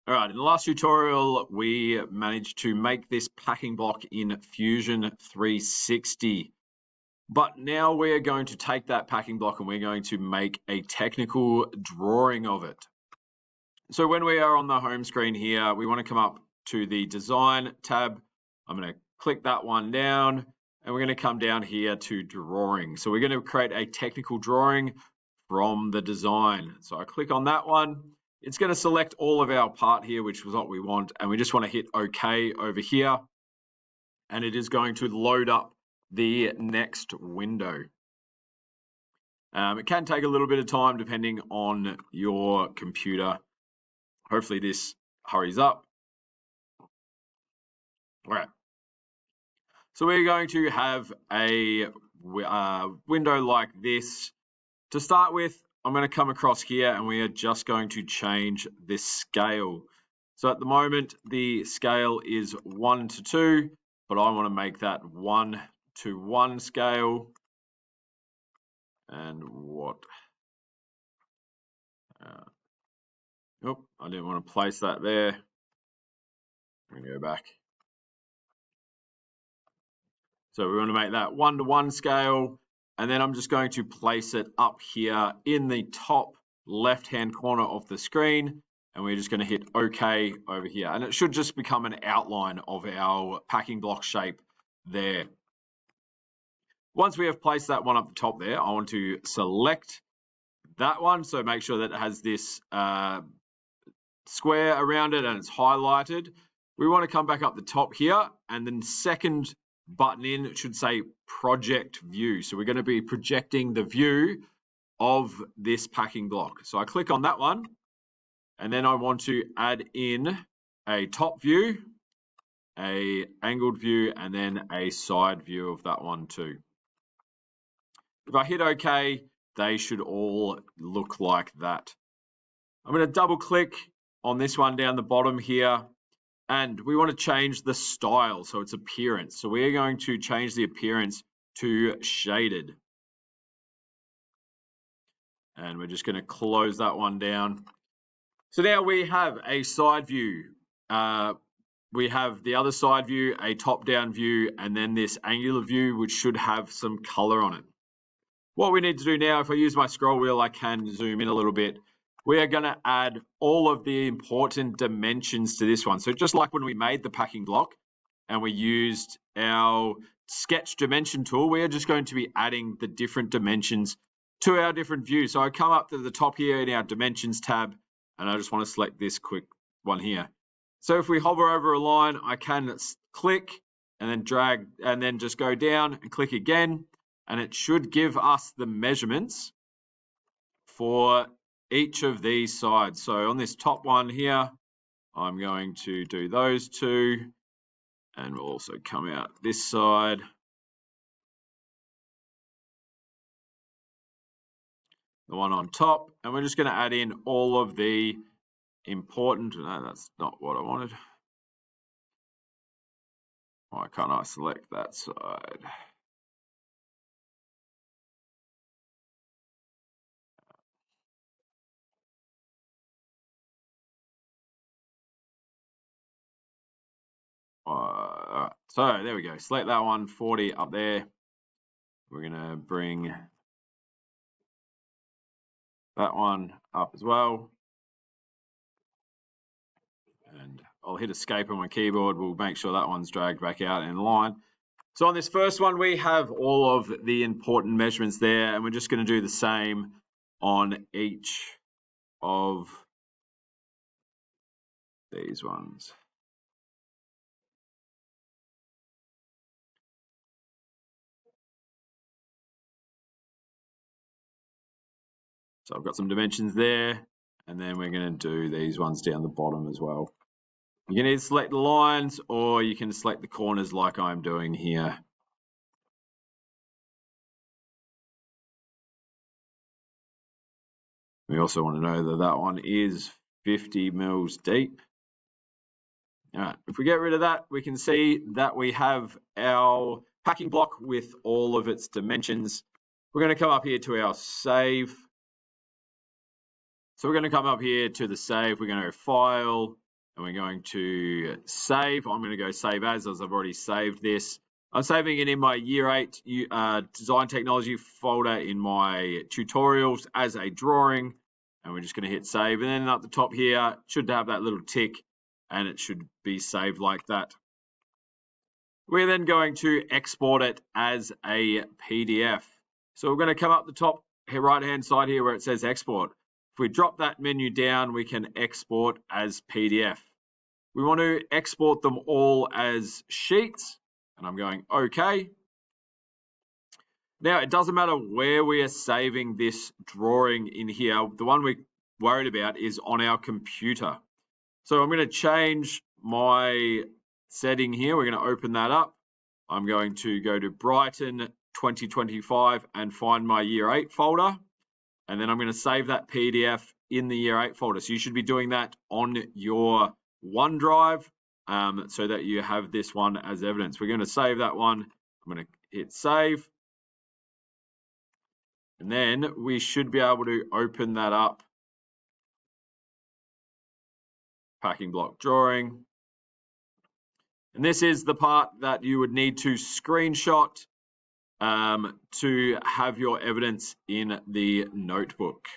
All right, in the last tutorial, we managed to make this packing block in Fusion 360. But now we're going to take that packing block and we're going to make a technical drawing of it. So when we are on the home screen here, we want to come up to the Design tab. I'm going to click that one down, and we're going to come down here to Drawing. So we're going to create a technical drawing from the design. So I click on that one. It's going to select all of our part here, which is what we want, and we just want to hit OK over here, and it is going to load up the next window. It can take a little bit of time depending on your computer. Hopefully this hurries up. All right. So we're going to have a window like this. To start with, I'm going to come across here and we are just going to change this scale. So at the moment, the scale is 1:2, but I want to make that 1:1 scale. And what? Oh, I didn't want to place that there. I'm going to go back. So we want to make that 1:1 scale. And then I'm just going to place it up here in the top left-hand corner of the screen. And we're just going to hit OK over here. And it should just become an outline of our packing block shape there. Once we have placed that one up the top there, I want to select that one. So make sure that it has this square around it and it's highlighted. We want to come back up the top here, and then second button in, it should say project view. So we're going to be projecting the view of this packing block. So I click on that one, and then I want to add in a top view, a angled view, and then a side view of that one too. If I hit OK, they should all look like that. I'm going to double click on this one down the bottom here, and we want to change the style, so its appearance. So we're going to change the appearance to shaded. And we're just going to close that one down. So now we have a side view. We have the other side view, a top-down view, and then this angular view, which should have some color on it. What we need to do now, if I use my scroll wheel, I can zoom in a little bit. We are going to add all of the important dimensions to this one. So just like when we made the packing block and we used our sketch dimension tool, we are just going to be adding the different dimensions to our different views. So I come up to the top here in our dimensions tab, and I just want to select this quick one here. So if we hover over a line, I can click and then drag and then just go down and click again, and it should give us the measurements for each of these sides. So on this top one here, I'm going to do those two, and we'll also come out this side. The one on top, and we're just going to add in all of the important, no, that's not what I wanted. Why can't I select that side? All right, so there we go. Select that one, 40 up there. We're going to bring that one up as well. And I'll hit escape on my keyboard. We'll make sure that one's dragged back out in line. So on this first one, we have all of the important measurements there, and we're just going to do the same on each of these ones. So I've got some dimensions there, and then we're going to do these ones down the bottom as well. You can either select the lines or you can select the corners like I'm doing here. We also want to know that that one is 50 mils deep. All right, if we get rid of that, we can see that we have our packing block with all of its dimensions. We're going to come up here to our save. So we're going to come up here to the save. We're going to go File, and we're going to save. I'm going to go save as I've already saved this. I'm saving it in my Year 8 Design Technology folder in my tutorials as a drawing, and we're just going to hit save. And then at the top here, it should have that little tick, and it should be saved like that. We're then going to export it as a PDF. So we're going to come up the top right-hand side here where it says export. If we drop that menu down, we can export as PDF. We want to export them all as sheets, and I'm going OK. Now, it doesn't matter where we are saving this drawing in here. The one we're worried about is on our computer. So I'm going to change my setting here. We're going to open that up. I'm going to go to Brighton 2025 and find my Year 8 folder. And then I'm going to save that PDF in the Year 8 folder. So you should be doing that on your OneDrive so that you have this one as evidence. We're going to save that one. I'm going to hit save. And then we should be able to open that up. Packing block drawing. And this is the part that you would need to screenshot to have your evidence in the notebook.